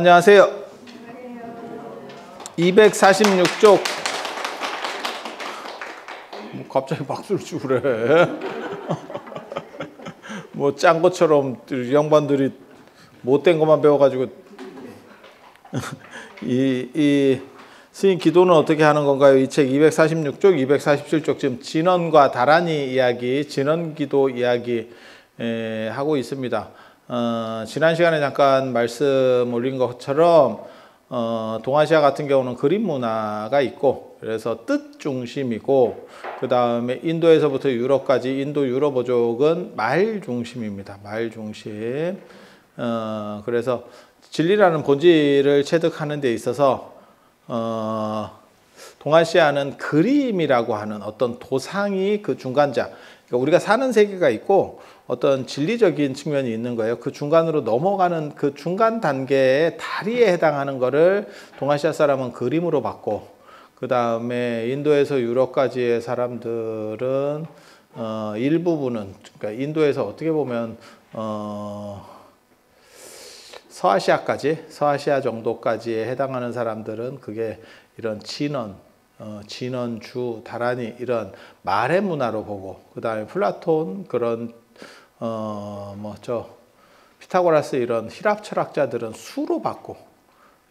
안녕하세요. 246쪽. 뭐 갑자기 박수를 치고 그래. 뭐 짠 것처럼 양반들이 못된 것만 배워가지고. 스님 기도는 어떻게 하는 건가요? 이 책 246쪽, 247쪽 지금 진언과 다란이 이야기, 진언기도 이야기 하고 있습니다. 지난 시간에 잠깐 말씀 올린 것처럼 동아시아 같은 경우는 그림 문화가 있고, 그래서 뜻 중심이고, 그 다음에 인도에서부터 유럽까지 인도 유럽어족은 말 중심입니다. 말 중심. 그래서 진리라는 본질을 체득하는 데 있어서 동아시아는 그림이라고 하는 어떤 도상이 그 중간자, 그러니까 우리가 사는 세계가 있고 어떤 진리적인 측면이 있는 거예요. 그 중간으로 넘어가는 그 중간 단계의 다리에 해당하는 거를 동아시아 사람은 그림으로 봤고, 그 다음에 인도에서 유럽까지의 사람들은 일부분은, 그러니까 인도에서 어떻게 보면 서아시아 정도까지에 해당하는 사람들은 그게 이런 진언주, 다란이 이런 말의 문화로 보고, 그 다음에 플라톤 그런 피타고라스 이런 히랍 철학자들은 수로 봤고,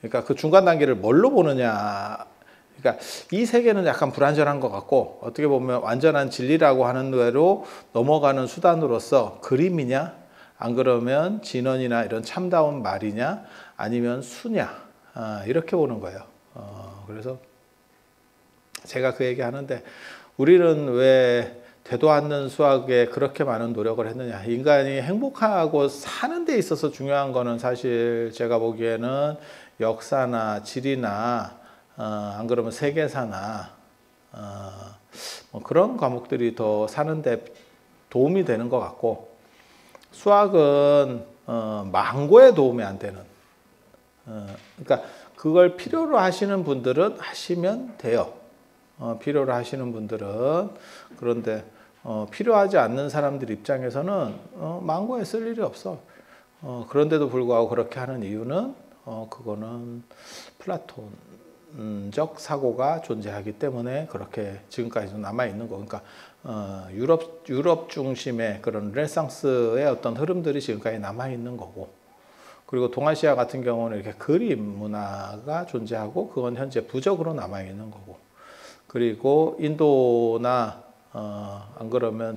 그러니까 그 중간 단계를 뭘로 보느냐. 그러니까 이 세계는 약간 불완전한 것 같고, 어떻게 보면 완전한 진리라고 하는 대로 넘어가는 수단으로서 그림이냐, 안 그러면 진언이나 이런 참다운 말이냐, 아니면 수냐, 이렇게 보는 거예요. 그래서 제가 그 얘기 하는데, 우리는 왜 되도 않는 수학에 그렇게 많은 노력을 했느냐. 인간이 행복하고 사는 데 있어서 중요한 거는 사실 제가 보기에는 역사나 지리나 안 그러면 세계사나 뭐 그런 과목들이 더 사는 데 도움이 되는 것 같고, 수학은 망고에 도움이 안 되는, 그러니까 그걸 필요로 하시는 분들은 하시면 돼요. 필요로 하시는 분들은. 그런데 필요하지 않는 사람들 입장에서는 망고에 쓸 일이 없어. 그런데도 불구하고 그렇게 하는 이유는 그거는 플라톤적 사고가 존재하기 때문에 그렇게 지금까지도 남아 있는 거. 그러니까 유럽 중심의 그런 르네상스의 어떤 흐름들이 지금까지 남아 있는 거고, 그리고 동아시아 같은 경우는 이렇게 그림 문화가 존재하고 그건 현재 부적으로 남아 있는 거고, 그리고 인도나 안 그러면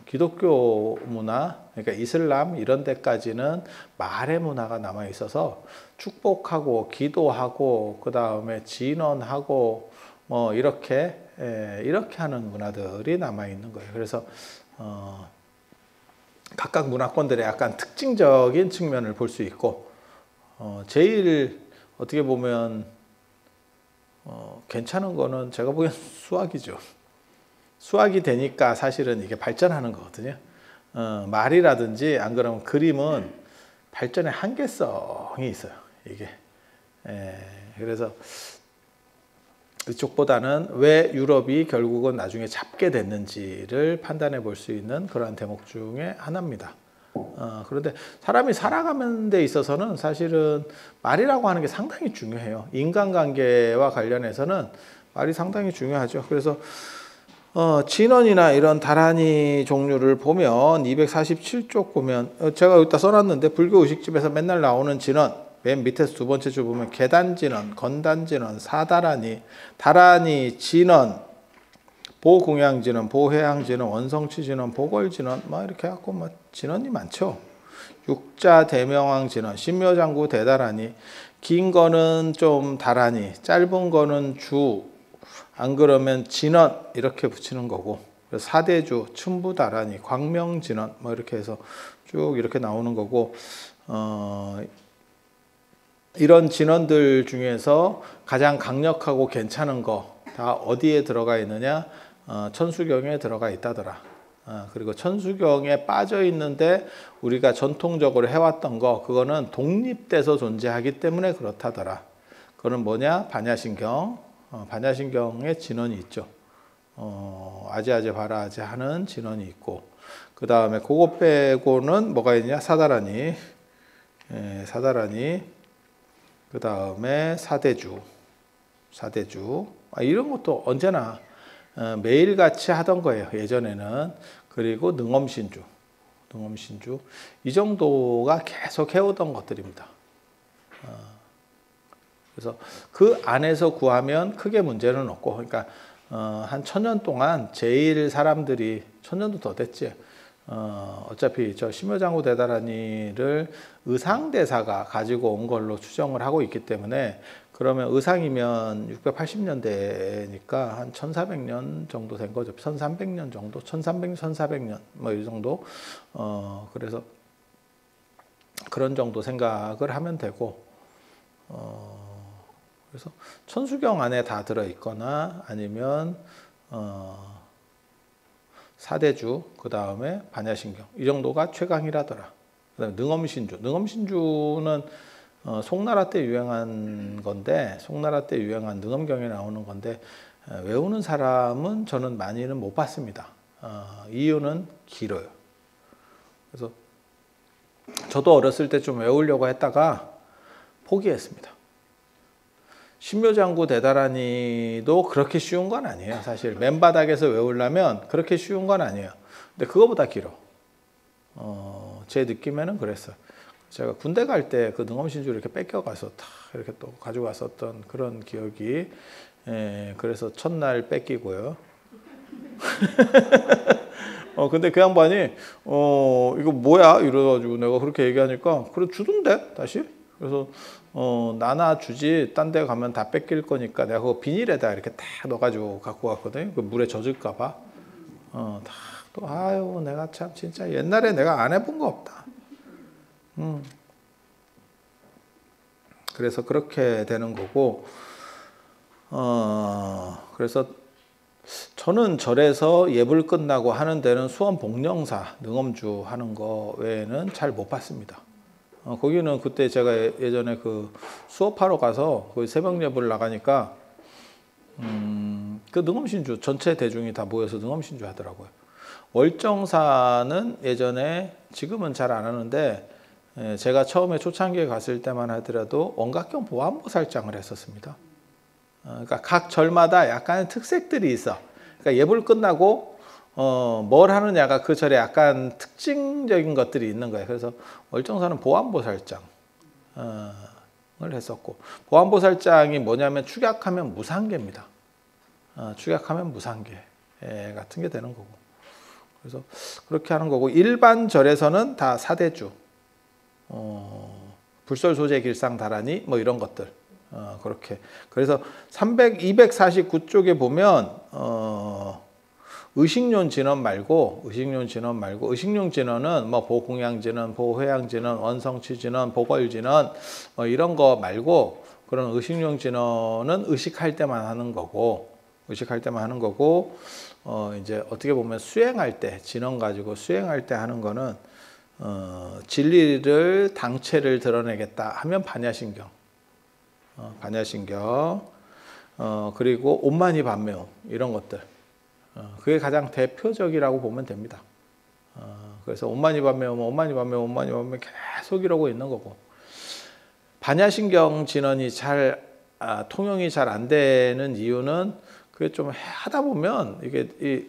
기독교 문화, 그러니까 이슬람 이런 데까지는 말의 문화가 남아 있어서 축복하고 기도하고 그 다음에 진언하고 뭐 이렇게 하는 문화들이 남아 있는 거예요. 그래서 각각 문화권들의 약간 특징적인 측면을 볼 수 있고, 제일 어떻게 보면 괜찮은 거는 제가 보기엔 수학이죠. 수학이 되니까 사실은 이게 발전하는 거거든요. 말이라든지 안 그러면 그림은 발전의 한계성이 있어요. 이게. 그래서 이쪽보다는 왜 유럽이 결국은 나중에 잡게 됐는지를 판단해 볼 수 있는 그러한 대목 중에 하나입니다. 그런데 사람이 살아가는 데 있어서는 사실은 말이라고 하는 게 상당히 중요해요. 인간관계와 관련해서는 말이 상당히 중요하죠. 그래서 진언이나 이런 다란이 종류를 보면 247쪽 보면 제가 여기다 써놨는데, 불교 의식집에서 맨날 나오는 진언 맨 밑에서 두 번째 줄 보면 계단진언, 건단진언, 사다란이, 다란이, 진언, 보공양진언, 보해양진언, 원성치진언, 보걸진언, 막 이렇게 해갖고 막 진언이 많죠. 육자 대명왕진언, 신묘장구 대다란이, 긴 거는 좀 다란이, 짧은 거는 주, 안 그러면 진언 이렇게 붙이는 거고, 사대주, 춘부다란이, 광명진언 뭐 이렇게 해서 쭉 이렇게 나오는 거고, 이런 진언들 중에서 가장 강력하고 괜찮은 거 다 어디에 들어가 있느냐? 천수경에 들어가 있다더라. 그리고 천수경에 빠져 있는데 우리가 전통적으로 해왔던 거, 그거는 독립돼서 존재하기 때문에 그렇다더라. 그거는 뭐냐? 반야신경. 반야신경에 진언이 있죠. 아제아제 바라아제 하는 진언이 있고, 그 다음에 그거 빼고는 뭐가 있냐? 사다란이. 사다란이. 그 다음에 사대주. 이런 것도 언제나 매일같이 하던 거예요. 예전에는. 그리고 능엄신주. 이 정도가 계속 해오던 것들입니다. 그래서 그 안에서 구하면 크게 문제는 없고, 그러니까 한 1000년 동안 제일 사람들이 1000년도 더 됐지. 어차피 저 심여장구 대다라니를 의상대사가 가지고 온 걸로 추정을 하고 있기 때문에, 그러면 의상이면 680년대니까 한 1400년 정도 된 거죠. 1300년 정도, 1300년, 1400년 뭐 이 정도. 그래서 그런 정도 생각을 하면 되고, 그래서 천수경 안에 다 들어 있거나 아니면 사대주, 그 다음에 반야신경, 이 정도가 최강이라더라. 그다음에 능엄신주는 송나라 때 유행한 건데, 송나라 때 유행한 능엄경에 나오는 건데, 외우는 사람은 저는 많이는 못 봤습니다. 이유는 길어요. 그래서 저도 어렸을 때 좀 외우려고 했다가 포기했습니다. 신묘장구 대다라니도 그렇게 쉬운 건 아니에요. 사실 맨바닥에서 외우려면 그렇게 쉬운 건 아니에요. 근데 그거보다 길어. 제 느낌에는 그랬어요. 제가 군대 갈 때 그 능엄신주 이렇게 뺏겨가서 다 이렇게 또 가지고 왔었던 그런 기억이, 그래서 첫날 뺏기고요. 근데 그 양반이 이거 뭐야 이래가지고 내가 그렇게 얘기하니까, 그래 주던데 다시. 그래서 나나 주지, 딴 데 가면 다 뺏길 거니까 내가 그거 비닐에다 이렇게 다 넣어가지고 갖고 갔거든요. 그 물에 젖을까봐. 다 또 아유, 내가 참 진짜 옛날에 내가 안 해본 거 없다. 그래서 그렇게 되는 거고, 그래서 저는 절에서 예불 끝나고 하는 데는 수원 복령사 능엄주 하는 거 외에는 잘 못 봤습니다. 거기는 그때 제가 예전에 그 수업하러 가서 거기 새벽 예불 나가니까 그 능엄신주 전체 대중이 다 모여서 능엄신주 하더라고요. 월정사는 예전에, 지금은 잘 안 하는데, 제가 처음에 초창기에 갔을 때만 하더라도 원각경 보안보살장을 했었습니다. 그러니까 각 절마다 약간의 특색들이 있어. 그러니까 예불 끝나고 뭘 하느냐가 그 절에 약간 특징적인 것들이 있는 거예요. 그래서 월정사는 보안보살장을 했었고, 보안보살장이 뭐냐면 축약하면 무상계입니다. 축약하면 무상계 같은 게 되는 거고. 그래서 그렇게 하는 거고, 일반 절에서는 다 사대주, 불설소재 길상다라니 뭐 이런 것들, 그렇게. 그래서 249쪽에 보면 의식론 진원 말고 의식론 진원은 뭐 보공양진원, 보회양진원, 원성취진원, 보궐진원 뭐 이런 거 말고, 그런 의식론 진원은 의식할 때만 하는 거고, 이제 어떻게 보면 수행할 때, 진원 가지고 수행할 때 하는 거는 진리를, 당체를 드러내겠다 하면 반야신경, 그리고 온만이 반매움 이런 것들, 그게 가장 대표적이라고 보면 됩니다. 그래서 온만이 반매움 계속 이러고 있는 거고, 반야신경 진원이 잘 통용이 잘 안 되는 이유는, 그게 좀 하다 보면 이게 이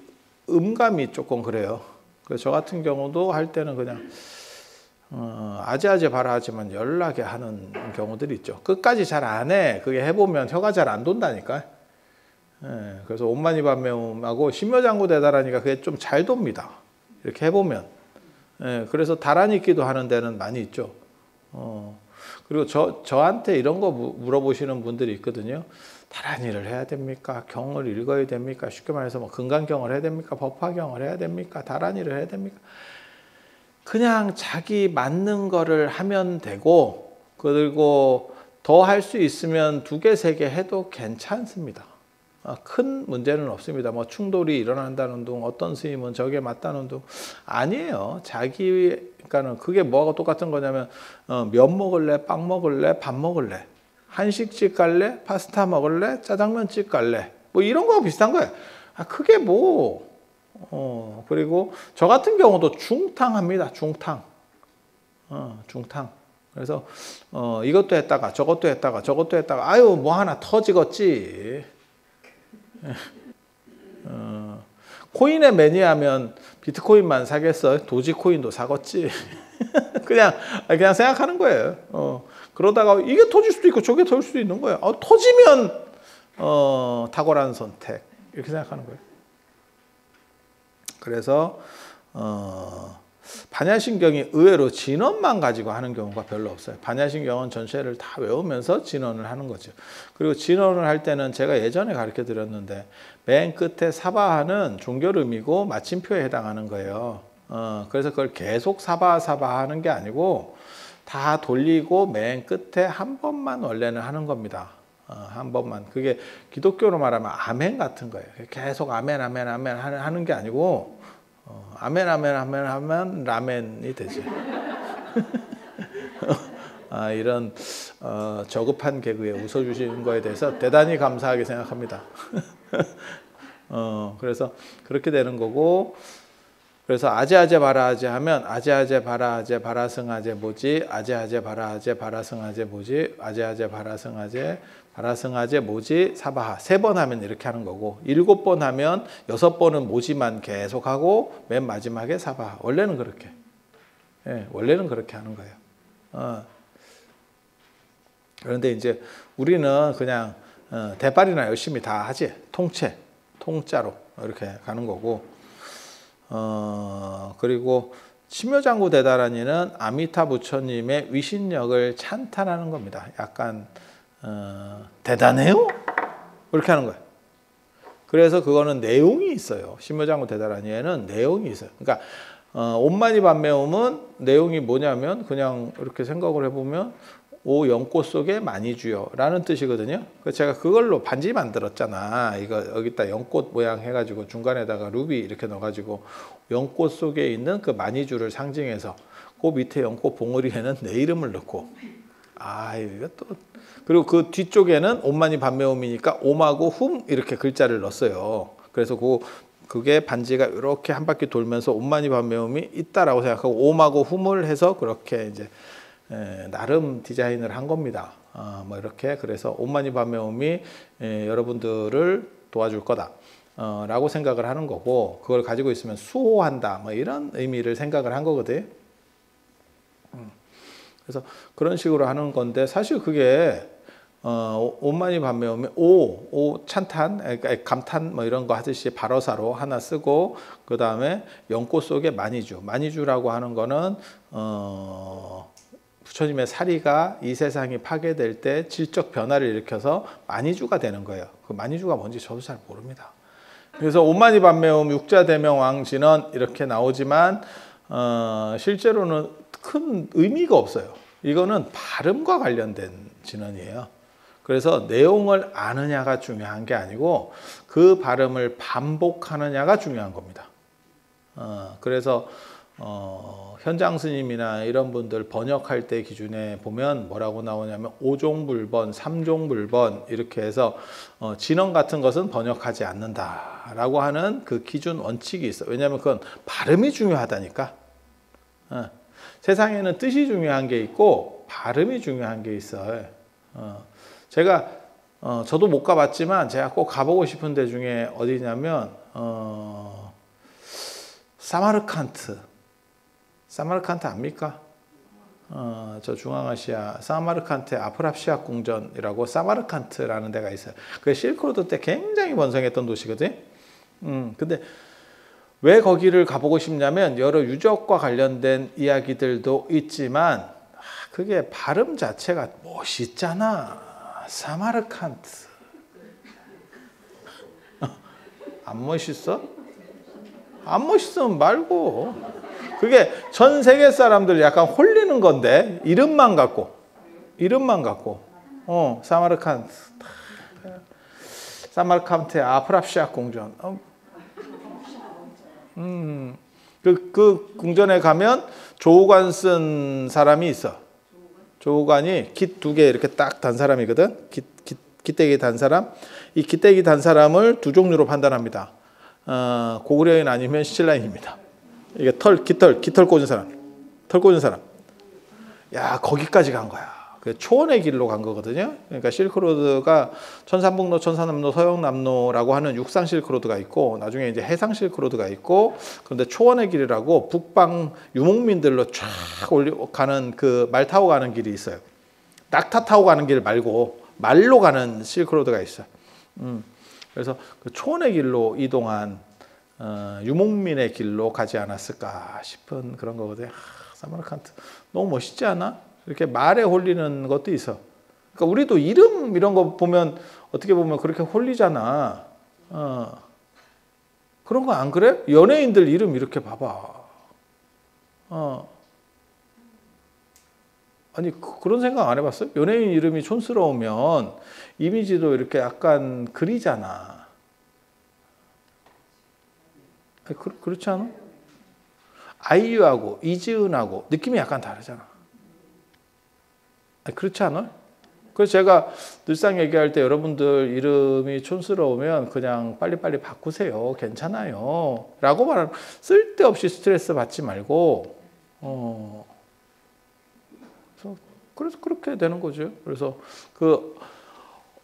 음감이 조금 그래요. 그래서 저 같은 경우도 할 때는 그냥 아재아재 바라 하지만 연락에 하는 경우들이 있죠. 끝까지 잘 안 해. 그게 해보면 혀가 잘 안 돈다니까. 그래서 온만이 반매움하고 신묘장구 대다라니가 그게 좀 잘 돕니다. 이렇게 해보면. 그래서 다라니 기도 하는 데는 많이 있죠. 그리고 저한테 이런 거 물어보시는 분들이 있거든요. 다라니를 해야 됩니까? 경을 읽어야 됩니까? 쉽게 말해서 뭐 금강경을 해야 됩니까? 법화경을 해야 됩니까? 다라니를 해야 됩니까? 그냥 자기 맞는 거를 하면 되고, 그리고 더 할 수 있으면 2개, 3개 해도 괜찮습니다. 큰 문제는 없습니다. 뭐 충돌이 일어난다는 둥, 어떤 스님은 저게 맞다는 둥, 아니에요. 그러니까는 그게 뭐하고 똑같은 거냐면, 면 먹을래, 빵 먹을래, 밥 먹을래, 한식집 갈래, 파스타 먹을래, 짜장면집 갈래, 뭐 이런 거하고 비슷한 거예요. 그게 뭐. 그리고 저 같은 경우도 중탕 합니다. 중탕. 그래서 이것도 했다가 저것도 했다가 저것도 했다가 아유 뭐 하나 터지겠지. 코인에 매니아면 비트코인만 사겠어? 도지코인도 사겠지. 그냥 생각하는 거예요. 그러다가 이게 터질 수도 있고 저게 터질 수도 있는 거예요. 터지면 탁월한 선택 이렇게 생각하는 거예요. 그래서 반야신경이 의외로 진언만 가지고 하는 경우가 별로 없어요. 반야신경은 전체를 다 외우면서 진언을 하는 거죠. 그리고 진언을 할 때는 제가 예전에 가르쳐 드렸는데 맨 끝에 사바하는 종결음이고 마침표에 해당하는 거예요. 그래서 그걸 계속 사바하 하는 게 아니고 다 돌리고 맨 끝에 한 번만 원래는 하는 겁니다. 한 번만. 그게 기독교로 말하면 아멘 같은 거예요. 계속 아멘 하는 게 아니고 아멘 하면 라멘이 되지. 이런 저급한 개그에 웃어주시는 거에 대해서 대단히 감사하게 생각합니다. 그래서 그렇게 되는 거고, 그래서 아제아제 바라아제 하면 아제아제 바라아제 바라승아제 뭐지? 아제아제 바라아제 바라승아제 뭐지? 아제아제 바라승아제 바라승아제 뭐지? 사바하. 3번 하면 이렇게 하는 거고 7번 하면 6번은 모지만 계속하고 맨 마지막에 사바하. 원래는 그렇게. 원래는 그렇게 하는 거예요. 그런데 이제 우리는 그냥 대빨이나 열심히 다 하지. 통짜로 이렇게 가는 거고. 그리고 심묘장구 대다라니는 아미타 부처님의 위신력을 찬탄하는 겁니다. 약간 대단해요? 그렇게 하는 거예요. 그래서 그거는 내용이 있어요. 심묘장구 대다라니에는 내용이 있어요. 그러니까 옴마니 밤매옴은 내용이 뭐냐면 그냥 이렇게 생각을 해보면 오 연꽃 속에 많이 주요 라는 뜻이거든요. 제가 그걸로 반지 만들었잖아. 이거 여기다 연꽃 모양 해가지고 중간에다가 루비 이렇게 넣어가지고 연꽃 속에 있는 그 많이주를 상징해서 그 밑에 연꽃 봉우리에는 내 이름을 넣고 이거 또 그리고 그 뒤쪽에는 옴마니 밤매옴이니까 옴하고 훔 이렇게 글자를 넣었어요. 그래서 그게 반지가 이렇게 한 바퀴 돌면서 옴마니 밤매옴이 있다라고 생각하고 옴하고 훔을 해서 그렇게 이제 나름 디자인을 한 겁니다. 뭐 이렇게 그래서 옴마니 밤매옴이 여러분들을 도와줄 거다 라고 생각을 하는 거고 그걸 가지고 있으면 수호한다 뭐 이런 의미를 생각을 한 거거든. 그래서 그런 식으로 하는 건데 사실 그게 옴마니 밤매옴이 오 찬탄 감탄 뭐 이런 거 하듯이 발어사로 하나 쓰고 그 다음에 연꽃 속에 많이주라고 하는 거는 부처님의 사리가 이 세상이 파괴될 때 질적 변화를 일으켜서 많이주가 되는 거예요. 그 많이주가 뭔지 저도 잘 모릅니다. 그래서 옴마니 밤매옴 육자대명 왕진언 이렇게 나오지만 실제로는 큰 의미가 없어요. 이거는 발음과 관련된 진언이에요. 그래서 내용을 아느냐가 중요한 게 아니고 그 발음을 반복하느냐가 중요한 겁니다. 그래서 현장 스님이나 이런 분들 번역할 때 기준에 보면 뭐라고 나오냐면 5종불번, 3종불번 이렇게 해서 진언 같은 것은 번역하지 않는다라고 하는 그 기준 원칙이 있어요. 왜냐하면 그건 발음이 중요하다니까. 세상에는 뜻이 중요한 게 있고 발음이 중요한 게 있어요. 제가 저도 못 가봤지만 제가 꼭 가보고 싶은 데 중에 어디냐면 사마르칸트 압니까? 저 중앙아시아 사마르칸트의 아프랍시아 궁전이라고 사마르칸트라는 데가 있어요. 그게 실크로드 때 굉장히 번성했던 도시거든. 근데 왜 거기를 가보고 싶냐면 여러 유적과 관련된 이야기들도 있지만 그게 발음 자체가 멋있잖아. 사마르칸트. 안 멋있어? 안 멋있으면 말고. 그게 전 세계 사람들 약간 홀리는 건데 이름만 갖고 사마르칸트의 아프랍시아 궁전. 그 궁전에 가면 조우관 쓴 사람이 있어. 조우관이 깃 2개 이렇게 딱 단 사람이거든. 깃대기 단 사람. 이 깃대기 단 사람을 2종류로 판단합니다. 고구려인 아니면 신라인입니다. 이게 깃털 꽂은 사람. 털 꽂은 사람. 야, 거기까지 간 거야. 그 초원의 길로 간 거거든요. 그러니까 실크로드가 천산북로, 천산남로, 서영남로라고 하는 육상 실크로드가 있고 나중에 이제 해상 실크로드가 있고 그런데 초원의 길이라고 북방 유목민들로 쫙 가는 그 말 타고 가는 길이 있어요. 낙타 타고 가는 길 말고 말로 가는 실크로드가 있어요. 그래서 그 초원의 길로 이동한 유목민의 길로 가지 않았을까 싶은 그런 거거든요. 사마르칸트 너무 멋있지 않아? 이렇게 말에 홀리는 것도 있어. 그러니까 우리도 이름 이런 거 보면 어떻게 보면 그렇게 홀리잖아. 그런 거 안 그래? 연예인들 이름 이렇게 봐봐. 아니 그런 생각 안 해봤어요? 연예인 이름이 촌스러우면 이미지도 이렇게 약간 그리잖아. 아니, 그렇지 않아? 아이유하고 이지은하고 느낌이 약간 다르잖아. 아니, 그렇지 않아? 그래서 제가 늘상 얘기할 때 여러분들 이름이 촌스러우면 그냥 빨리빨리 바꾸세요. 괜찮아요. 라고 말하면 쓸데없이 스트레스 받지 말고 그래서 그렇게 되는 거죠. 그래서 그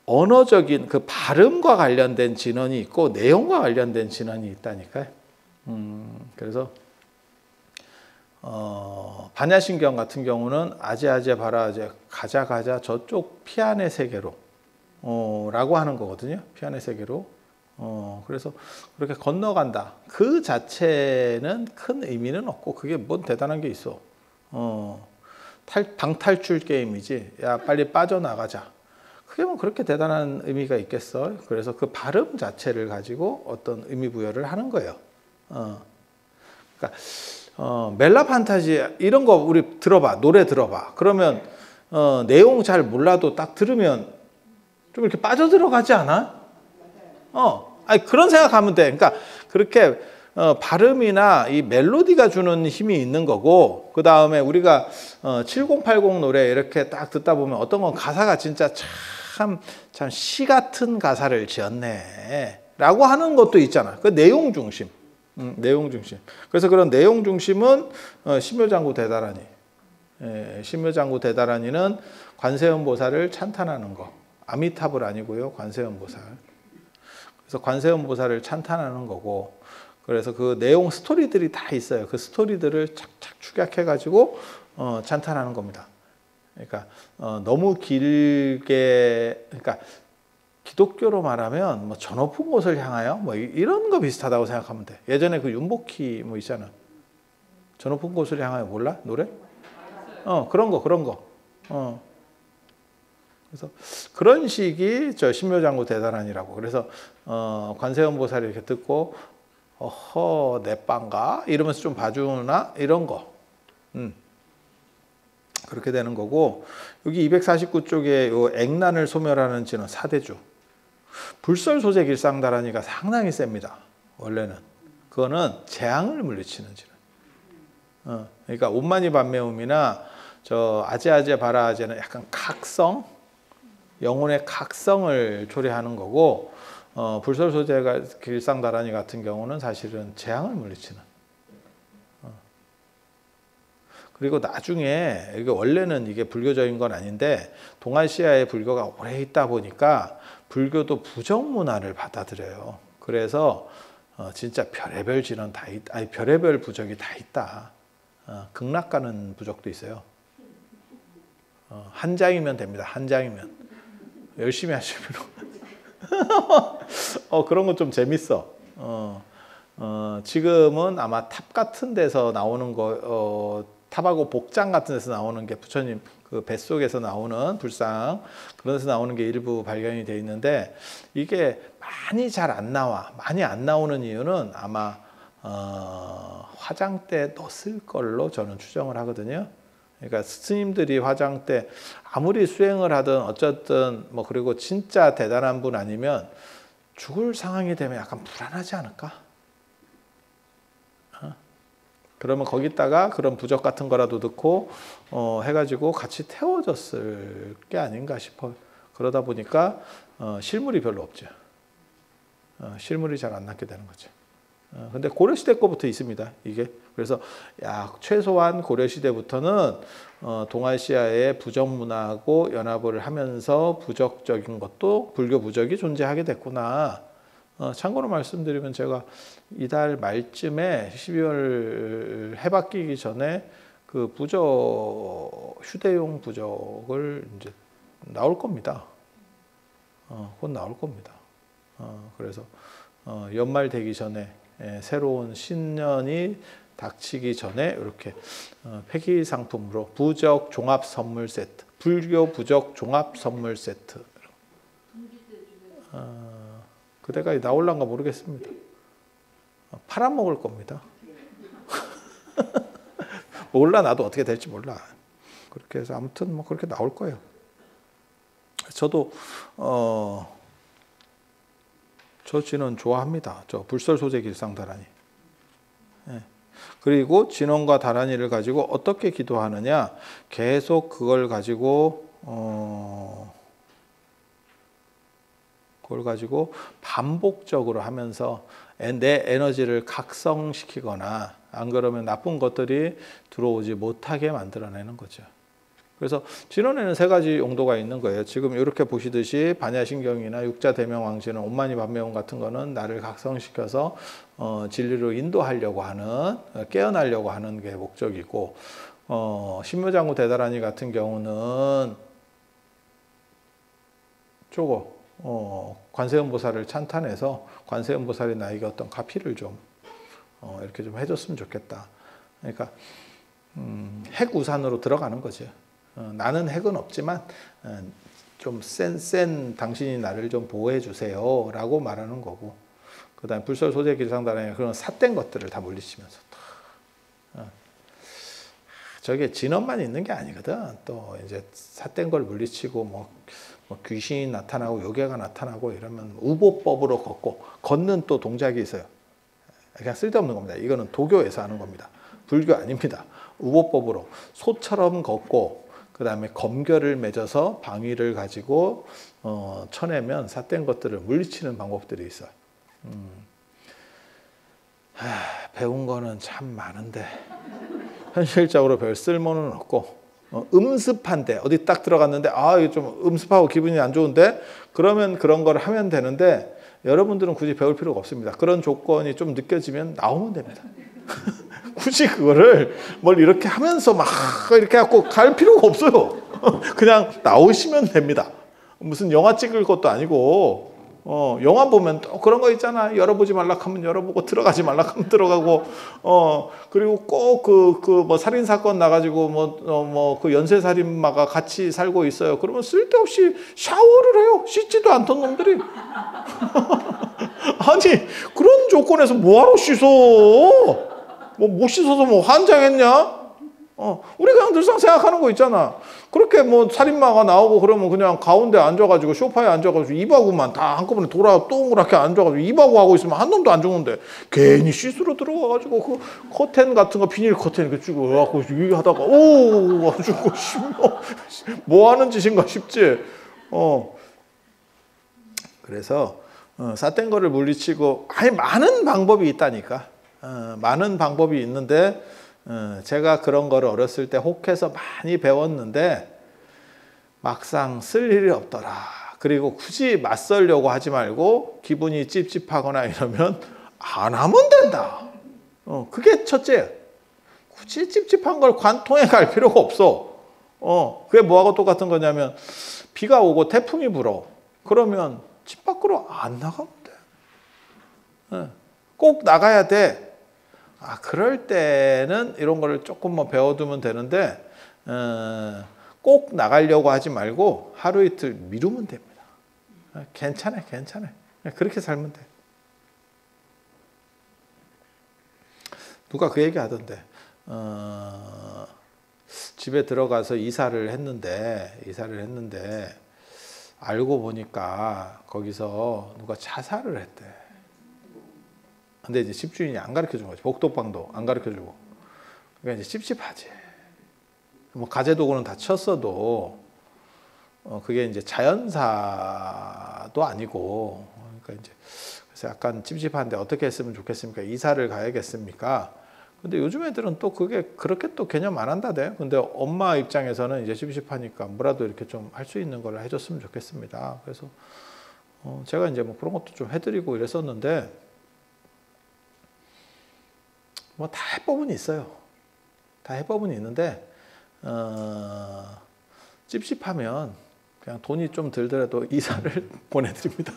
언어적인 그 발음과 관련된 진언이 있고 내용과 관련된 진언이 있다니까요. 그래서 반야신경 같은 경우는 아제아제 바라아제 가자 저쪽 피안의 세계로 라고 하는 거거든요. 피안의 세계로. 그래서 그렇게 건너간다. 그 자체는 큰 의미는 없고 그게 뭔 대단한 게 있어. 방탈출 게임이지. 야 빨리 빠져나가자. 그게 뭐 그렇게 대단한 의미가 있겠어. 그래서 그 발음 자체를 가지고 어떤 의미 부여를 하는 거예요. 그러니까 멜라 판타지 이런 거 우리 들어봐. 노래 들어봐. 그러면 내용 잘 몰라도 딱 들으면 좀 이렇게 빠져들어가지 않아? 아니 그런 생각하면 돼. 그러니까 그렇게 발음이나 이 멜로디가 주는 힘이 있는 거고 그 다음에 우리가 7080 노래 이렇게 딱 듣다 보면 어떤 건 가사가 진짜 참 시 같은 가사를 지었네 라고 하는 것도 있잖아. 그 내용 중심. 내용 중심. 그래서 그런 내용 중심은 신묘장구 대다라니. 신묘장구 대다라니는 관세음 보살을 찬탄하는 거. 아미타불 아니고요. 관세음 보살. 그래서 관세음 보살을 찬탄하는 거고 그래서 그 내용 스토리들이 다 있어요. 그 스토리들을 착착 축약해 가지고 찬탄하는 겁니다. 그러니까 너무 길게 그러니까 기독교로 말하면 뭐 저 높은 곳을 향하여 뭐 이런 거 비슷하다고 생각하면 돼. 예전에 그 윤복희 뭐 있잖아. 저 높은 곳을 향하여 몰라? 노래? 그런 거. 그래서 그런 식이 저 신묘장구 대단한이라고. 그래서 관세음 보살이 이렇게 듣고 어허 내 빵가 이러면서 좀 봐주나 이런 거. 그렇게 되는 거고 여기 249쪽에 요 액난을 소멸하는 진은 사대주. 불설 소재 길상다라니가 상당히 셉니다. 원래는 그거는 재앙을 물리치는 진은. 그러니까 온마니 반매음이나 저 아제아제 바라아제는 약간 각성, 영혼의 각성을 초래하는 거고 불설 소재가 길상다라니 같은 경우는 사실은 재앙을 물리치는. 그리고 나중에 이게 원래는 이게 불교적인 건 아닌데 동아시아의 불교가 오래 있다 보니까 불교도 부정 문화를 받아들여요. 그래서 진짜 별의별 진언 다 아니 별의별 부적이 다 있다. 극락 가는 부적도 있어요. 한 장이면 됩니다. 한 장이면 열심히 하시면 그런 건 좀 재밌어. 지금은 아마 탑 같은 데서 나오는 거 탑하고 복장 같은 데서 나오는 게 부처님 그 뱃속에서 나오는 불상 그런 데서 나오는 게 일부 발견이 돼 있는데 이게 많이 잘 안 나와. 많이 안 나오는 이유는 아마 화장 때 넣었을 걸로 저는 추정을 하거든요. 그러니까 스님들이 화장 때 아무리 수행을 하든 어쨌든 뭐 그리고 진짜 대단한 분 아니면 죽을 상황이 되면 약간 불안하지 않을까? 그러면 거기다가 그런 부적 같은 거라도 넣고 해가지고 같이 태워졌을 게 아닌가 싶어요. 그러다 보니까 실물이 별로 없죠. 실물이 잘 안 남게 되는 거죠. 근데 고려시대 거부터 있습니다. 이게. 그래서 최소한 고려시대부터는 동아시아의 부적 문화하고 연합을 하면서 부적적인 것도 불교 부적이 존재하게 됐구나. 참고로 말씀드리면 제가 이달 말쯤에 12월 해 바뀌기 전에 그 부적 휴대용 부적을 이제 나올 겁니다. 곧 나올 겁니다. 그래서 연말 되기 전에 새로운 신년이 닥치기 전에 이렇게 폐기 상품으로 부적 종합 선물 세트, 불교 부적 종합 선물 세트. 그때까지 나올란가 모르겠습니다. 팔아먹을 겁니다. 몰라, 나도 어떻게 될지 몰라. 그렇게 해서 아무튼 뭐 그렇게 나올 거예요. 저도 저 진원 좋아합니다. 저 불설 소재 길상 다란이. 예. 그리고 진원과 다란이를 가지고 어떻게 기도하느냐, 계속 그걸 가지고 반복적으로 하면서 내 에너지를 각성시키거나 안 그러면 나쁜 것들이 들어오지 못하게 만들어내는 거죠. 그래서 진원에는 세 가지 용도가 있는 거예요. 지금 이렇게 보시듯이 반야신경이나 육자대명왕신은 온만이 반매원 같은 거는 나를 각성시켜서 진리로 인도하려고 하는, 깨어나려고 하는 게 목적이고, 신묘장구 대다란이 같은 경우는 관세음보살을 찬탄해서 관세음보살이 나에게 어떤 가피를 좀 이렇게 좀 해줬으면 좋겠다. 그러니까 핵우산으로 들어가는 거죠. 나는 핵은 없지만 좀 센 당신이 나를 좀 보호해 주세요 라고 말하는 거고, 그 다음에 불설 소재 길상다란이 그런 삿된 것들을 다 물리치면서 저게 진원만 있는 게 아니거든. 또 이제 삿된 걸 물리치고 뭐 귀신이 나타나고 요괴가 나타나고 이러면 우보법으로 걷는 또 동작이 있어요. 그냥 쓸데없는 겁니다. 이거는 도교에서 하는 겁니다. 불교 아닙니다. 우보법으로 소처럼 걷고 그 다음에 검결을 맺어서 방위를 가지고 쳐내면 삿된 것들을 물리치는 방법들이 있어요. 배운 거는 참 많은데 현실적으로 별 쓸모는 없고, 음습한데 어디 딱 들어갔는데 이거 좀 음습하고 기분이 안 좋은데, 그러면 그런 걸 하면 되는데 여러분들은 굳이 배울 필요가 없습니다. 그런 조건이 좀 느껴지면 나오면 됩니다. 굳이 그거를 뭘 이렇게 하면서 막 이렇게 갖고 갈 필요가 없어요. 그냥 나오시면 됩니다. 무슨 영화 찍을 것도 아니고, 영화 보면 또 그런 거 있잖아. 열어보지 말라 하면 열어보고 들어가지 말라 하면 들어가고, 그리고 꼭 뭐 살인 사건 나가지고 그 연쇄살인마가 같이 살고 있어요. 그러면 쓸데없이 샤워를 해요. 씻지도 않던 놈들이. 아니 그런 조건에서 뭐하러 씻어? 못 씻어서 환장했냐? 우리 그냥 늘상 생각하는 거 있잖아. 그렇게 살인마가 나오고 그러면 그냥 가운데 앉아가지고 소파에 앉아가지고 이바구만 다 한꺼번에 돌아 동그랗게 앉아가지고 이바구 하고 있으면 한 놈도 안 죽는데, 괜히 씻으러 들어가가지고 그 커튼 같은 거 비닐 커튼 이렇게 쭉 갖고 이게 하다가 가지고 뭐 하는 짓인가 싶지. 그래서 삿된 거를 물리치고 많은 방법이 있다니까. 많은 방법이 있는데 제가 그런 거를 어렸을 때 혹해서 많이 배웠는데 막상 쓸 일이 없더라. 그리고 굳이 맞설려고 하지 말고 기분이 찝찝하거나 이러면 안 하면 된다. 그게 첫째예요. 굳이 찝찝한 걸 관통해 갈 필요가 없어. 그게 뭐하고 똑같은 거냐면, 비가 오고 태풍이 불어. 그러면 집 밖으로 안 나가면 돼. 꼭 나가야 돼. 그럴 때는 이런 거를 조금 배워두면 되는데, 꼭 나가려고 하지 말고 하루 이틀 미루면 됩니다. 괜찮아요. 그렇게 살면 돼. 누가 그 얘기 하던데, 집에 들어가서 이사를 했는데 알고 보니까 거기서 누가 자살을 했대. 근데 이제 집주인이 안 가르쳐 준 거지. 복덕방도 안 가르쳐 주고. 그러니까 이제 찝찝하지. 가재도구는 다 쳤어도 그게 이제 자연사도 아니고, 그러니까 이제 그래서 약간 찝찝한데 어떻게 했으면 좋겠습니까? 이사를 가야겠습니까? 근데 요즘 애들은 또 그게 그렇게 또 개념 안 한다대. 근데 엄마 입장에서는 이제 찝찝하니까 뭐라도 이렇게 좀 할 수 있는 걸 해줬으면 좋겠습니다. 그래서 제가 이제 뭐 그런 것도 좀 해드리고 이랬었는데 뭐 다 해법은 있어요. 다 해법은 있는데 찝찝하면 그냥 돈이 좀 들더라도 이사를 보내드립니다.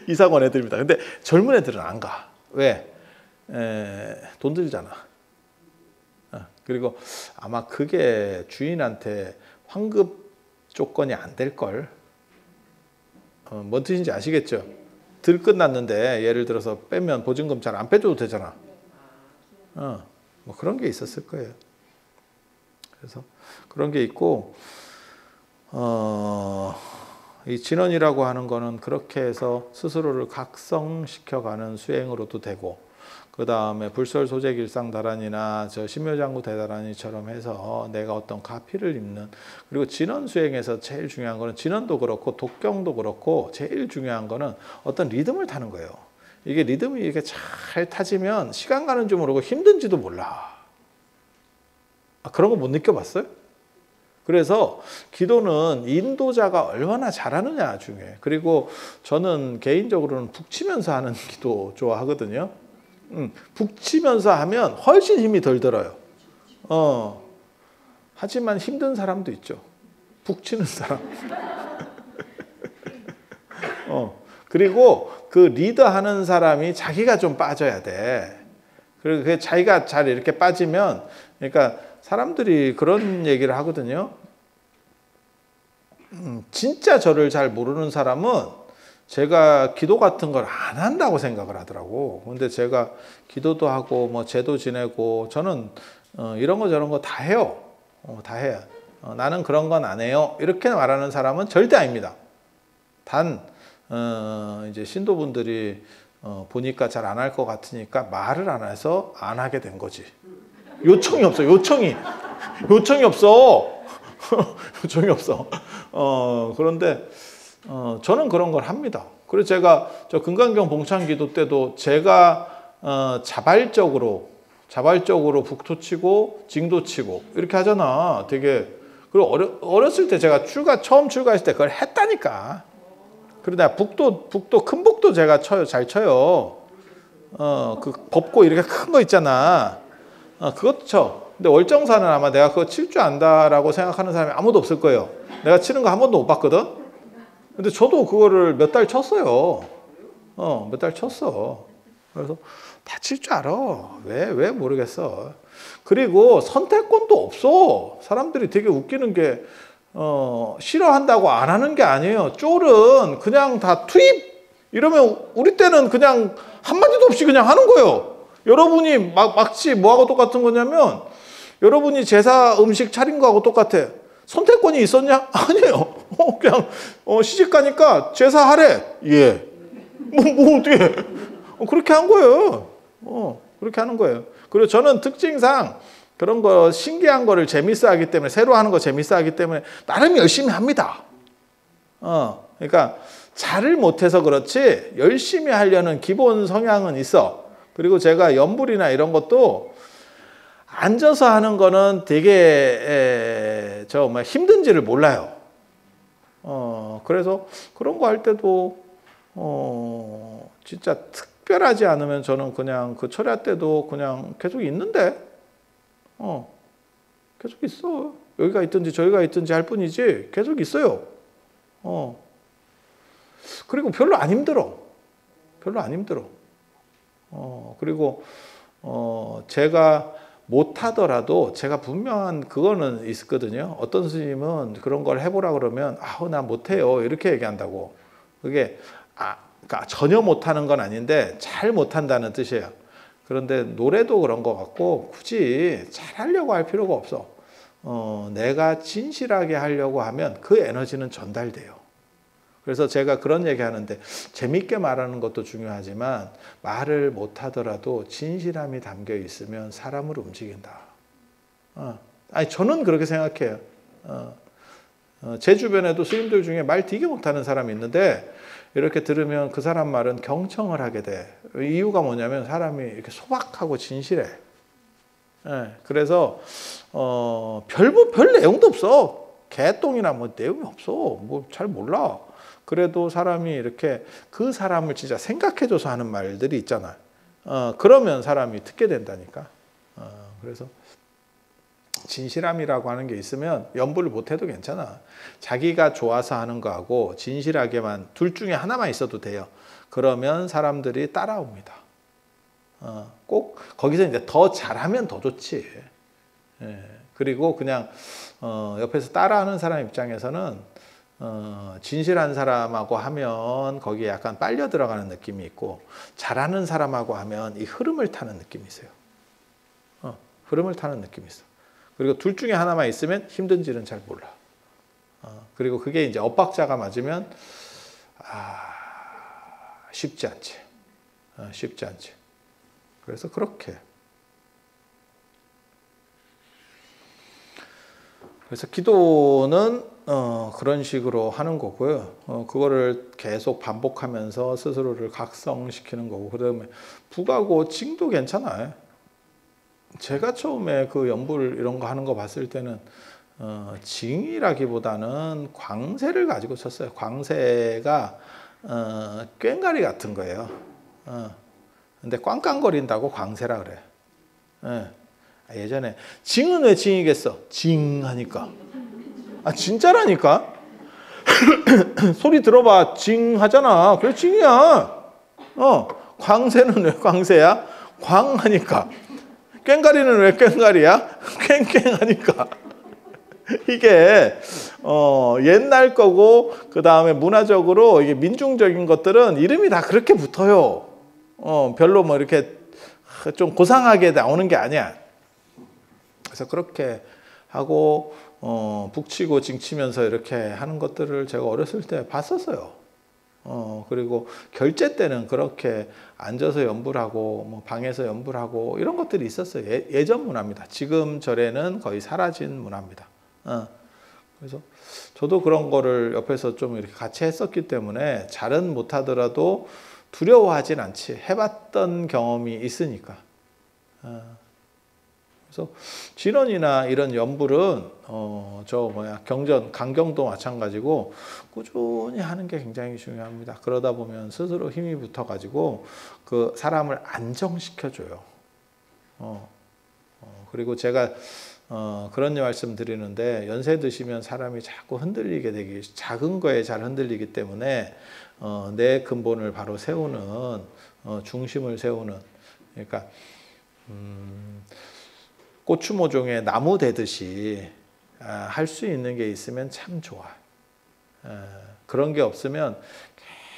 이사 보내드립니다. 근데 젊은 애들은 안 가. 왜? 돈 들잖아. 그리고 아마 그게 주인한테 환급 조건이 안 될걸. 뭔 뜻인지 아시겠죠? 들 끝났는데 예를 들어서 빼면 보증금 잘 안 빼줘도 되잖아. 뭐 그런 게 있었을 거예요. 그래서 그런 게 있고 이 진언이라고 하는 거는 그렇게 해서 스스로를 각성시켜가는 수행으로도 되고 그 다음에 불설소재길상다란이나 저 신묘장구 대다란이처럼 해서 내가 어떤 가피를 입는 그리고 진언 수행에서 제일 중요한 거는 진언도 그렇고 독경도 그렇고 제일 중요한 거는 어떤 리듬을 타는 거예요. 이게 리듬이 이렇게 잘 타지면 시간 가는 줄 모르고 힘든지도 몰라. 그런 거 못 느껴봤어요? 그래서 기도는 인도자가 얼마나 잘하느냐 중요해. 그리고 저는 개인적으로는 북치면서 하는 기도 좋아하거든요. 북치면서 하면 훨씬 힘이 덜 들어요. 하지만 힘든 사람도 있죠. 북치는 사람. 그리고 그 리더하는 사람이 자기가 좀 빠져야 돼. 그리고 그 자기가 잘 이렇게 빠지면, 그러니까 사람들이 그런 얘기를 하거든요. 진짜 저를 잘 모르는 사람은 제가 기도 같은 걸 안 한다고 생각을 하더라고. 근데 제가 기도도 하고 뭐 제도 지내고 저는 이런 거 저런 거 다 해요. 다 해요. 나는 그런 건 안 해요. 이렇게 말하는 사람은 절대 아닙니다. 단 이제 신도분들이 보니까 잘 안 할 것 같으니까 말을 안 해서 안 하게 된 거지. 요청이 없어. 요청이 없어. 요청이 없어. 그런데 저는 그런 걸 합니다. 그래서 제가 저 금강경 봉창기도 때도 제가 자발적으로 북토 치고 징도 치고 이렇게 하잖아. 되게 그리고 어렸을 때 제가 처음 출가했을 때 그걸 했다니까. 그러다 북도 큰 북도 제가 잘 쳐요. 그 법고 이렇게 큰 거 있잖아. 그것도 쳐. 근데 월정사는 아마 내가 그거 칠 줄 안다라고 생각하는 사람이 아무도 없을 거예요. 내가 치는 거 한 번도 못 봤거든. 근데 저도 그거를 몇 달 쳤어요. 몇 달 쳤어. 그래서 다 칠 줄 알아. 왜 모르겠어. 그리고 선택권도 없어. 사람들이 되게 웃기는 게 싫어한다고 안 하는 게 아니에요. 쫄은 그냥 다 투입 이러면 우리 때는 그냥 한마디도 없이 그냥 하는 거예요. 여러분이 막지 뭐하고 똑같은 거냐면 여러분이 제사 음식 차린 거하고 똑같아. 선택권이 있었냐? 아니에요. 그냥 시집 가니까 제사하래. 예. 뭐 어떻게? 그렇게 한 거예요. 그렇게 하는 거예요. 그리고 저는 특징상 그런 거 신기한 거를 재밌어 하기 때문에 새로 하는 거 재밌어 하기 때문에 나름 열심히 합니다. 그러니까 잘을 못해서 그렇지 열심히 하려는 기본 성향은 있어. 그리고 제가 연불이나 이런 것도 앉아서 하는 거는 되게 힘든지를 몰라요. 그래서 그런 거 할 때도 진짜 특별하지 않으면 저는 그냥 그 철야 때도 그냥 계속 있는데 계속 있어. 여기가 있든지 저기가 있든지 할 뿐이지 계속 있어요. 그리고 별로 안 힘들어. 그리고 제가 못하더라도 제가 분명한 그거는 있거든요. 어떤 스님은 그런 걸 해보라 그러면 나 못해요 이렇게 얘기한다고. 그게 그러니까 전혀 못하는 건 아닌데 잘 못한다는 뜻이에요. 그런데 노래도 그런 것 같고 굳이 잘하려고 할 필요가 없어. 내가 진실하게 하려고 하면 그 에너지는 전달돼요. 그래서 제가 그런 얘기 하는데 재밌게 말하는 것도 중요하지만 말을 못하더라도 진실함이 담겨 있으면 사람을 움직인다. 저는 그렇게 생각해요. 제 주변에도 스님들 중에 말 되게 못하는 사람이 있는데 이렇게 들으면 그 사람 말은 경청을 하게 돼. 이유가 뭐냐면 사람이 이렇게 소박하고 진실해. 예, 그래서 별 내용도 없어. 개똥이나 뭐 내용이 없어. 뭐 잘 몰라. 그래도 사람이 이렇게 그 사람을 진짜 생각해줘서 하는 말들이 있잖아. 그러면 사람이 듣게 된다니까. 그래서 진실함이라고 하는 게 있으면 연부를 못해도 괜찮아. 자기가 좋아서 하는 거하고 진실하게만 둘 중에 하나만 있어도 돼요. 그러면 사람들이 따라옵니다. 꼭 거기서 이제 더 잘하면 더 좋지. 예. 그리고 그냥 옆에서 따라하는 사람 입장에서는 진실한 사람하고 하면 거기에 약간 빨려 들어가는 느낌이 있고 잘하는 사람하고 하면 이 흐름을 타는 느낌이 있어요. 흐름을 타는 느낌이 있어. 그리고 둘 중에 하나만 있으면 힘든지는 잘 몰라. 그리고 그게 이제 엇박자가 맞으면 쉽지 않지. 쉽지 않지. 그래서 그렇게. 그래서 기도는 그런 식으로 하는 거고요. 그거를 계속 반복하면서 스스로를 각성시키는 거고, 그다음에 북하고 징도 괜찮아요. 제가 처음에 그 연불 이런 거 하는 거 봤을 때는 징이라기보다는 광세를 가지고 쳤어요. 광세가 꽹가리 같은 거예요. 근데 꽝꽝거린다고 광세라 그래. 예전에 징은 왜 징이겠어? 징 하니까. 진짜라니까. 소리 들어봐. 징 하잖아. 그래 징이야. 광세는 왜 광세야? 광 하니까. 꽹가리는 왜 꽹가리야? 꽹꽹 하니까. 이게 옛날 거고 그 다음에 문화적으로 이게 민중적인 것들은 이름이 다 그렇게 붙어요. 별로 뭐 이렇게 좀 고상하게 나오는 게 아니야. 그래서 그렇게 하고 북치고 징치면서 이렇게 하는 것들을 제가 어렸을 때 봤었어요. 그리고 결제 때는 그렇게 앉아서 연불하고 뭐 방에서 연불하고 이런 것들이 있었어요. 예전 문화입니다. 지금 절에는 거의 사라진 문화입니다. 그래서 저도 그런 거를 옆에서 좀 이렇게 같이 했었기 때문에 잘은 못하더라도 두려워하진 않지. 해봤던 경험이 있으니까. 그래서 진원이나 이런 연불은 경전, 강경도 마찬가지고 꾸준히 하는 게 굉장히 중요합니다. 그러다 보면 스스로 힘이 붙어가지고 그 사람을 안정시켜줘요. 그리고 제가 그런 말씀 드리는데 연세 드시면 사람이 자꾸 흔들리게 되기, 작은 거에 잘 흔들리기 때문에 내 근본을 바로 세우는, 중심을 세우는, 그러니까 고추모종에 나무 되듯이 할 수 있는 게 있으면 참 좋아. 그런 게 없으면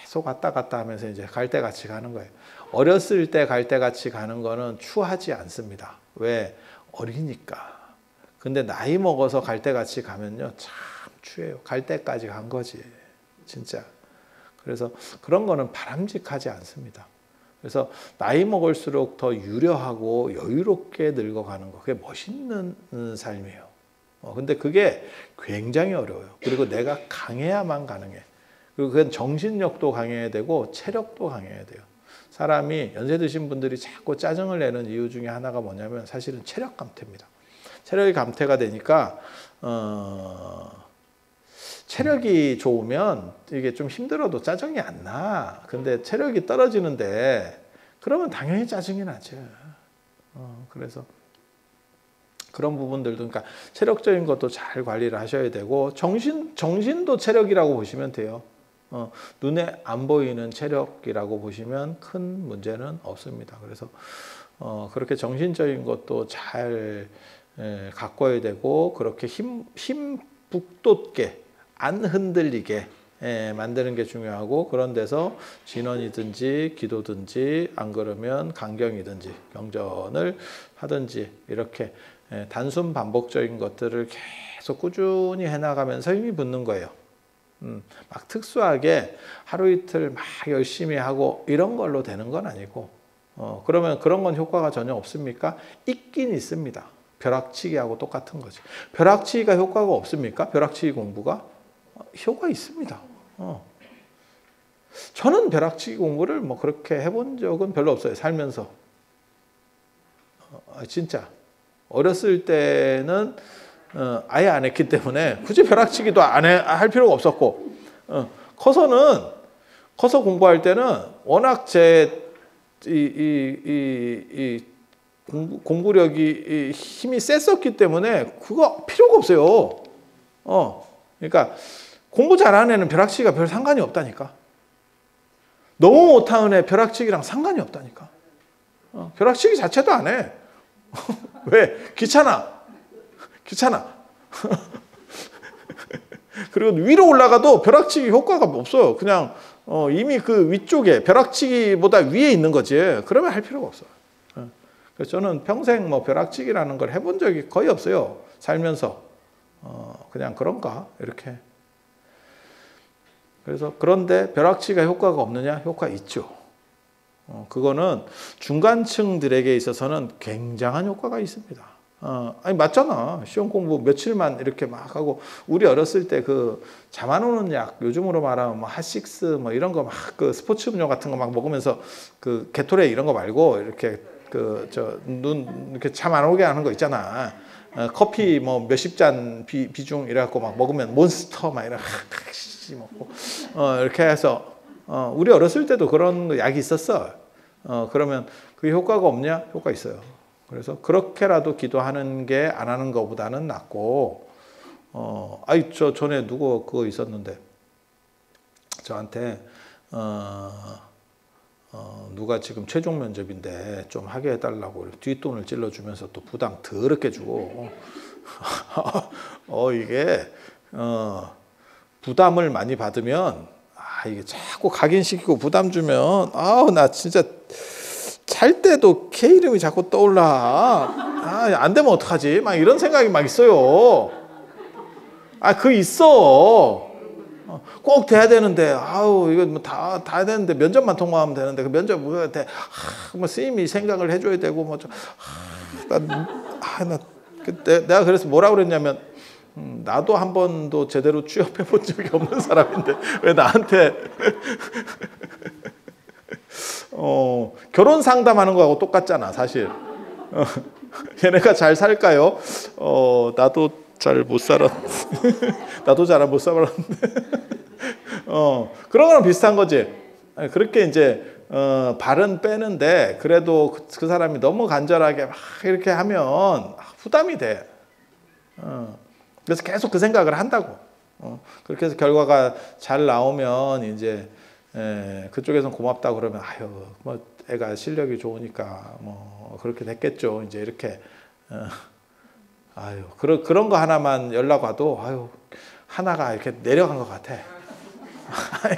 계속 왔다 갔다 하면서 이제 갈대같이 가는 거예요. 어렸을 때 갈대같이 가는 거는 추하지 않습니다. 왜? 어리니까. 근데 나이 먹어서 갈대같이 가면요 참 추해요. 갈대까지 간 거지 진짜. 그래서 그런 거는 바람직하지 않습니다. 그래서 나이 먹을수록 더 유려하고 여유롭게 늙어가는 거, 그게 멋있는 삶이에요. 근데 그게 굉장히 어려워요. 그리고 내가 강해야만 가능해. 그리고 그건 정신력도 강해야 되고 체력도 강해야 돼요. 사람이 연세 드신 분들이 자꾸 짜증을 내는 이유 중에 하나가 뭐냐면 사실은 체력 감퇴입니다. 체력이 감퇴가 되니까 체력이 좋으면 이게 좀 힘들어도 짜증이 안 나. 근데 체력이 떨어지는데 그러면 당연히 짜증이 나죠. 그래서 그런 부분들도, 그러니까 체력적인 것도 잘 관리를 하셔야 되고 정신도 체력이라고 보시면 돼요. 눈에 안 보이는 체력이라고 보시면 큰 문제는 없습니다. 그래서 그렇게 정신적인 것도 잘 가꿔야 되고 그렇게 힘 북돋게 안 흔들리게 만드는 게 중요하고, 그런 데서 진원이든지 기도든지 안 그러면 강경이든지 경전을 하든지 이렇게 단순 반복적인 것들을 계속 꾸준히 해나가면서 힘이 붙는 거예요. 막 특수하게 하루 이틀 막 열심히 하고 이런 걸로 되는 건 아니고, 그러면 그런 건 효과가 전혀 없습니까? 있긴 있습니다. 벼락치기하고 똑같은 거지. 벼락치기가 효과가 없습니까? 벼락치기 공부가? 효과 있습니다. 저는 벼락치기 공부를 뭐 그렇게 해본 적은 별로 없어요. 살면서. 진짜. 어렸을 때는 아예 안 했기 때문에 굳이 벼락치기도 할 필요가 없었고, 커서 공부할 때는 워낙 공부력이 힘이 셌었기 때문에 그거 필요가 없어요. 그러니까 공부 잘하는 애는 벼락치기가 별 상관이 없다니까. 너무 못하는 애 벼락치기랑 상관이 없다니까. 벼락치기 자체도 안 해. 왜? 귀찮아. 그리고 위로 올라가도 벼락치기 효과가 없어요. 그냥 이미 그 위쪽에 벼락치기보다 위에 있는 거지. 그러면 할 필요가 없어요. 그래서 저는 평생 뭐 벼락치기라는 걸 해본 적이 거의 없어요. 살면서. 그냥 그런가? 이렇게. 그래서 그런데 벼락치기가 효과가 없느냐? 효과 있죠. 그거는 중간층들에게 있어서는 굉장한 효과가 있습니다. 아니 맞잖아. 시험 공부 며칠만 이렇게 막 하고 우리 어렸을 때 그 잠 안 오는 약 요즘으로 말하면 뭐 핫식스 뭐 이런 거 막 그 스포츠 음료 같은 거 막 먹으면서 그 게토레이 이런 거 말고 이렇게 그 눈 이렇게 잠 안 오게 하는 거 있잖아. 커피 뭐 몇십 잔 비중 이래갖고 막 먹으면 몬스터 막 이런 먹고 이렇게 해서 우리 어렸을 때도 그런 약이 있었어. 그러면 그 효과가 없냐? 효과 있어요. 그래서 그렇게라도 기도하는 게 안 하는 것보다는 낫고, 저 전에 누구 그거 있었는데, 저한테, 누가 지금 최종 면접인데 좀 하게 해달라고 뒷돈을 찔러주면서 또 부담 더럽게 주고, 이게, 부담을 많이 받으면, 이게 자꾸 각인시키고 부담 주면, 나 진짜, 잘 때도 걔 이름이 자꾸 떠올라. 안 되면 어떡하지? 막 이런 생각이 막 있어요. 그 있어. 꼭 돼야 되는데, 이거 뭐 다 해야 되는데, 면접만 통과하면 되는데, 그 면접 뭐 돼. 뭐 스님이 생각을 해줘야 되고, 뭐 좀, 내가 그래서 뭐라고 그랬냐면, 나도 한 번도 제대로 취업해 본 적이 없는 사람인데, 왜 나한테, 결혼 상담하는 거하고 똑같잖아, 사실. 얘네가 잘 살까요? 나도 잘 못 살았는데. 나도 잘 못 살았는데. 그런 거랑 비슷한 거지. 그렇게 이제, 발은 빼는데, 그래도 그 사람이 너무 간절하게 막 이렇게 하면 부담이 돼. 그래서 계속 그 생각을 한다고. 그렇게 해서 결과가 잘 나오면 이제, 그쪽에서는 고맙다고 그러면 뭐 애가 실력이 좋으니까 뭐 그렇게 됐겠죠. 이제 이렇게 그런 거 하나만 연락 와도 하나가 이렇게 내려간 것 같아.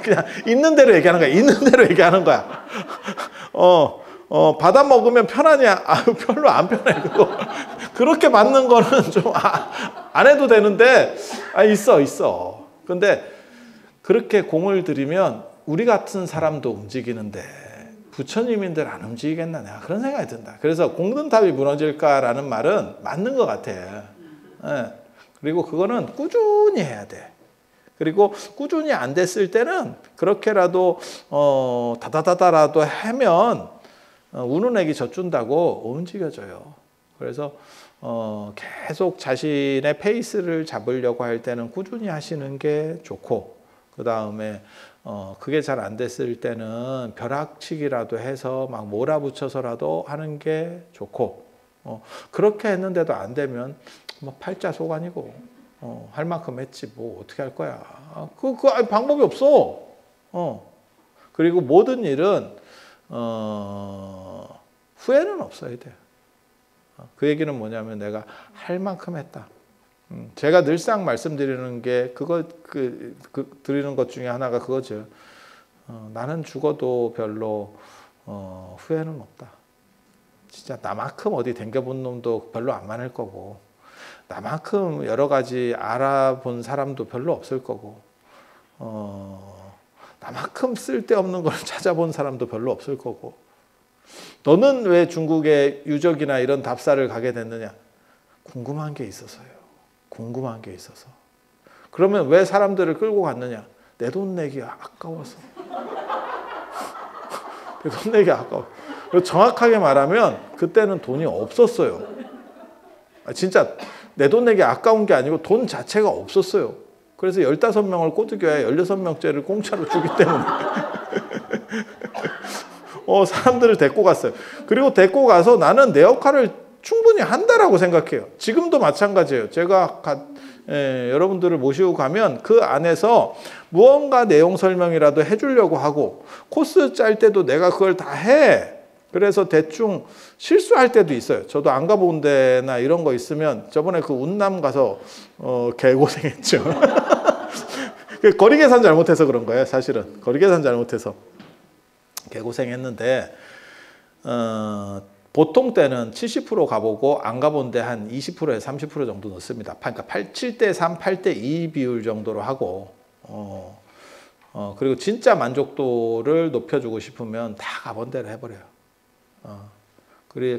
그냥 있는 대로 얘기하는 거야. 있는 대로 얘기하는 거야. 받아 먹으면 편하냐? 별로 안 편해. 그거 그렇게 맞는 거는 좀 안 해도 되는데 있어. 근데 그렇게 공을 들이면 우리 같은 사람도 움직이는데 부처님인들 안 움직이겠나? 내가 그런 생각이 든다. 그래서 공든탑이 무너질까라는 말은 맞는 것 같아. 그리고 그거는 꾸준히 해야 돼. 그리고 꾸준히 안 됐을 때는 그렇게라도 다다다다라도 하면 우는 애기 젖준다고 움직여져요. 그래서 계속 자신의 페이스를 잡으려고 할 때는 꾸준히 하시는 게 좋고, 그 다음에 그게 잘 안 됐을 때는 벼락치기라도 해서 막 몰아붙여서라도 하는 게 좋고, 그렇게 했는데도 안 되면 뭐 팔자소관이고 할 만큼 했지 뭐 어떻게 할 거야. 그 방법이 없어. 그리고 모든 일은 후회는 없어야 돼. 그 얘기는 뭐냐면 내가 할 만큼 했다. 제가 늘상 말씀드리는 게 드리는 것 중에 하나가 그거죠. 나는 죽어도 별로 후회는 없다. 진짜 나만큼 어디 댕겨본 놈도 별로 안 많을 거고, 나만큼 여러 가지 알아본 사람도 별로 없을 거고, 나만큼 쓸데없는 걸 찾아본 사람도 별로 없을 거고, 너는 왜 중국의 유적이나 이런 답사를 가게 됐느냐? 궁금한 게 있어서요. 궁금한 게 있어서. 그러면 왜 사람들을 끌고 갔느냐? 내 돈 내기 아까워서. 내 돈 내기 아까워. 정확하게 말하면 그때는 돈이 없었어요. 진짜 내 돈 내기 아까운 게 아니고 돈 자체가 없었어요. 그래서 15명을 꼬드겨야 16명째를 공짜로 주기 때문에 사람들을 데리고 갔어요. 그리고 데리고 가서 나는 내 역할을 충분히 한다라고 생각해요. 지금도 마찬가지예요. 제가 여러분들을 모시고 가면 그 안에서 무언가 내용 설명이라도 해주려고 하고 코스 짤 때도 내가 그걸 다 해. 그래서 대충 실수할 때도 있어요. 저도 안 가본 데나 이런 거 있으면 저번에 그 운남 가서 개고생했죠. 거리 계산 잘못해서 그런 거예요. 사실은 거리 계산 잘못해서 개고생했는데 보통 때는 70% 가보고 안 가본 데 한 20%에서 30% 정도 넣습니다. 그러니까 7대 3, 8대 2 비율 정도로 하고 그리고 진짜 만족도를 높여주고 싶으면 다 가본 데를 해버려요.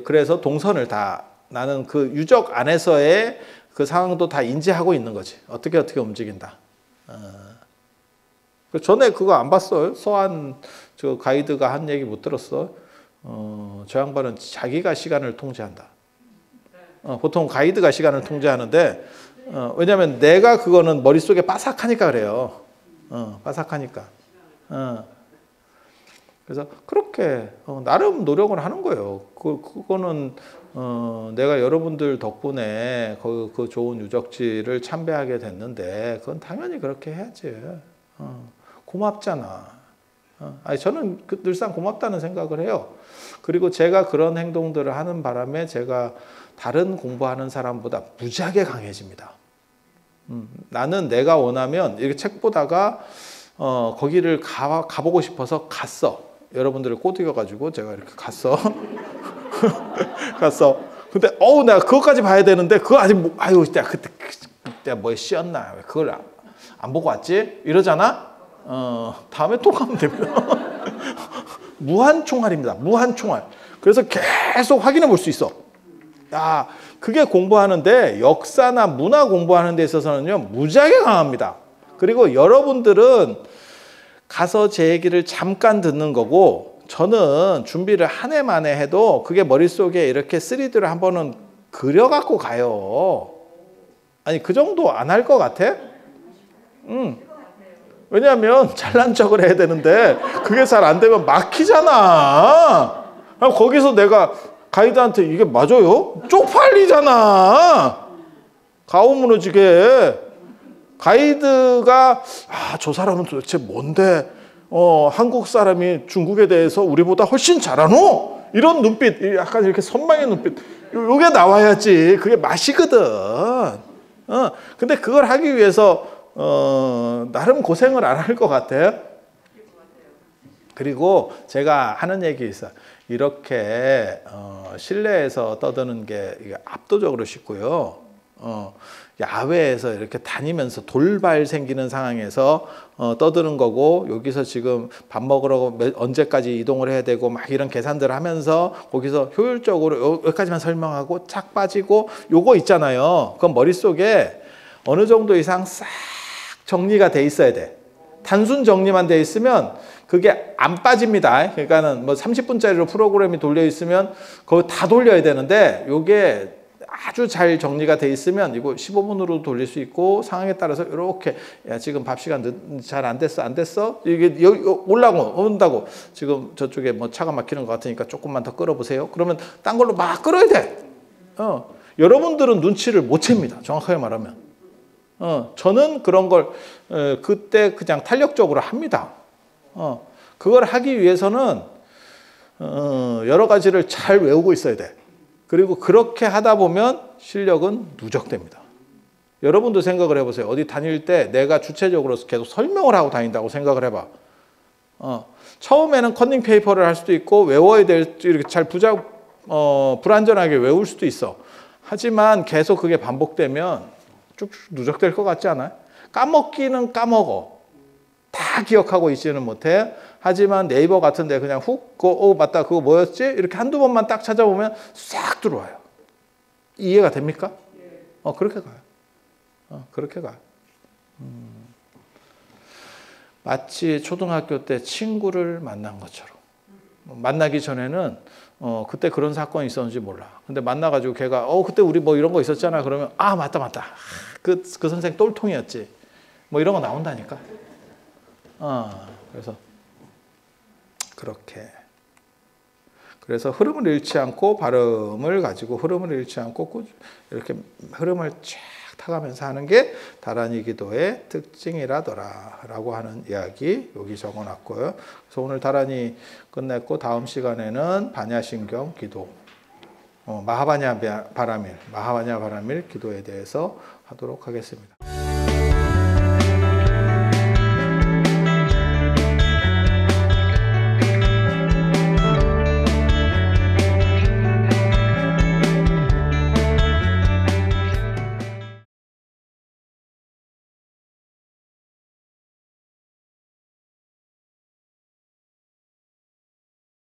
그래서 동선을 다 나는 그 유적 안에서의 그 상황도 다 인지하고 있는 거지. 어떻게 움직인다. 전에 그거 안 봤어요? 서한 저 가이드가 한 얘기 못 들었어? 저 양반은 자기가 시간을 통제한다. 보통 가이드가 시간을 통제하는데 왜냐하면 내가 그거는 머릿속에 빠삭하니까 그래요. 빠삭하니까. 그래서 그렇게 나름 노력을 하는 거예요. 그거는 내가 여러분들 덕분에 그 좋은 유적지를 참배하게 됐는데 그건 당연히 그렇게 해야지. 고맙잖아. 아니 저는 늘상 고맙다는 생각을 해요. 그리고 제가 그런 행동들을 하는 바람에 제가 다른 공부하는 사람보다 무지하게 강해집니다. 나는 내가 원하면 이렇게 책 보다가 거기를 가보고 싶어서 갔어. 여러분들을 꼬드겨가지고 제가 이렇게 갔어. 갔어. 근데 내가 그것까지 봐야 되는데 그거 아직 내가 그때 뭐에 씌었나? 왜 그걸 안 보고 왔지? 이러잖아. 다음에 또 가면 됩니다. 무한총알입니다. 무한총알. 그래서 계속 확인해 볼 수 있어. 야, 그게 공부하는데 역사나 문화 공부하는 데 있어서는요 무지하게 강합니다. 그리고 여러분들은 가서 제 얘기를 잠깐 듣는 거고 저는 준비를 한 해 만에 해도 그게 머릿속에 이렇게 3D를 한 번은 그려갖고 가요. 아니 그 정도 안 할 것 같아? 왜냐하면 잘난 척을 해야 되는데 그게 잘 안 되면 막히잖아. 거기서 내가 가이드한테 이게 맞아요? 쪽팔리잖아. 가오무너지게. 가이드가 저 사람은 도대체 뭔데 한국 사람이 중국에 대해서 우리보다 훨씬 잘하노? 이런 눈빛, 약간 이렇게 선망의 눈빛, 요게 나와야지. 그게 맛이거든. 근데 그걸 하기 위해서 나름 고생을 안 할 것 같아요. 그리고 제가 하는 얘기 있어요. 이렇게 실내에서 떠드는 게 압도적으로 쉽고요. 야외에서 이렇게 다니면서 돌발 생기는 상황에서 떠드는 거고 여기서 지금 밥 먹으러 언제까지 이동을 해야 되고 막 이런 계산들을 하면서 거기서 효율적으로 여기까지만 설명하고 착 빠지고 요거 있잖아요. 그건 머릿속에 어느 정도 이상 싹 정리가 돼 있어야 돼. 단순 정리만 돼 있으면 그게 안 빠집니다. 그러니까는 뭐 30분짜리로 프로그램이 돌려 있으면 그거 다 돌려야 되는데 요게 아주 잘 정리가 돼 있으면 이거 15분으로 돌릴 수 있고 상황에 따라서 이렇게 야 지금 밥 시간 잘 안 됐어? 이게 온다고 지금 저쪽에 뭐 차가 막히는 것 같으니까 조금만 더 끌어보세요. 그러면 딴 걸로 막 끌어야 돼. 여러분들은 눈치를 못 챕니다. 정확하게 말하면. 저는 그런 걸 그때 그냥 탄력적으로 합니다. 그걸 하기 위해서는 여러 가지를 잘 외우고 있어야 돼. 그리고 그렇게 하다 보면 실력은 누적됩니다. 여러분도 생각을 해보세요. 어디 다닐 때 내가 주체적으로 계속 설명을 하고 다닌다고 생각을 해봐. 처음에는 컨닝 페이퍼를 할 수도 있고 외워야 될 이렇게 잘 불안전하게 외울 수도 있어. 하지만 계속 그게 반복되면 쭉 누적될 것 같지 않아요? 까먹기는 까먹어. 다 기억하고 있지는 못해. 하지만 네이버 같은데 그냥 훅, 맞다, 그거 뭐였지? 이렇게 한두 번만 딱 찾아보면 싹 들어와요. 이해가 됩니까? 그렇게 가요. 그렇게 가요. 마치 초등학교 때 친구를 만난 것처럼. 만나기 전에는 그때 그런 사건이 있었는지 몰라. 근데 만나가지고 걔가 그때 우리 뭐 이런 거 있었잖아. 그러면 맞다. 그 선생 똘통이었지. 뭐 이런 거 나온다니까. 그래서 그렇게. 그래서 흐름을 잃지 않고 발음을 가지고 흐름을 잃지 않고 이렇게 흐름을 쫙 타가면서 하는 게 다란이 기도의 특징이라더라라고 하는 이야기 여기 적어놨고요. 그래서 오늘 다란이 끝냈고 다음 시간에는 반야신경 기도, 마하바냐 바라밀 기도에 대해서 하도록 하겠습니다.